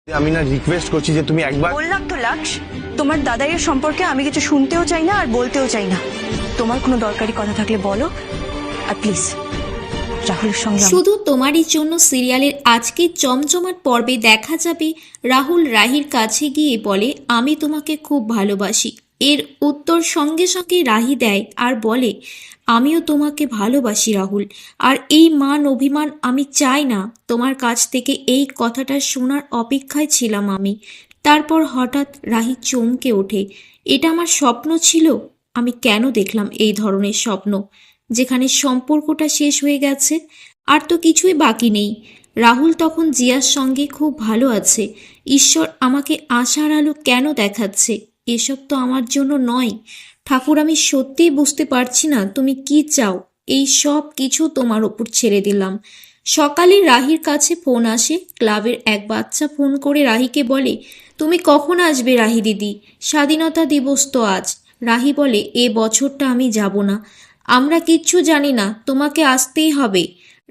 আমি না রিকোয়েস্ট করছি যে তুমি একবার। বললাম তো লাক্স, তোমার দাদাইয়ের সম্পর্কে আমি কিছু শুনতেও চাই না আর বলতেও চাই না। তোমার কোনো দরকারি কথা থাকলে বলো, আর প্লিজ রাহুলের সঙ্গে শুধু তোমারই জন্য সিরিয়ালের আজকের জমজমাট পর্বে দেখা যাবে রাহুল রাহির কাছে গিয়ে বলে আমি তোমাকে খুব ভালোবাসি। এর উত্তর সঙ্গে সঙ্গে রাহি দেয় আর বলে আমিও তোমাকে ভালোবাসি রাহুল, আর এই মান অভিমান আমি চাই না। তোমার কাছ থেকে এই কথাটা শোনার অপেক্ষায় ছিলাম আমি। তারপর হঠাৎ রাহি চমকে ওঠে। এটা আমার স্বপ্ন ছিল? আমি কেন দেখলাম এই ধরনের স্বপ্ন যেখানে সম্পর্কটা শেষ হয়ে গেছে, আর তো কিছুই বাকি নেই? রাহুল তখন জিয়ার সঙ্গে খুব ভালো আছে। ঈশ্বর আমাকে আশার আলো কেন দেখাচ্ছে? এসব তো আমার জন্য নয়। ঠাকুর, আমি সত্যিই বুঝতে পারছি না তুমি কি চাও। এই সব কিছু তোমার ওপর ছেড়ে দিলাম। সকালে রাহির কাছে ফোন আসে। ক্লাবের এক বাচ্চা ফোন করে রাহিকে বলে তুমি কখন আসবে রাহি দিদি? স্বাধীনতা দিবস তো আজ। রাহি বলে এ বছরটা আমি যাব না। আমরা কিচ্ছু জানি না, তোমাকে আসতেই হবে।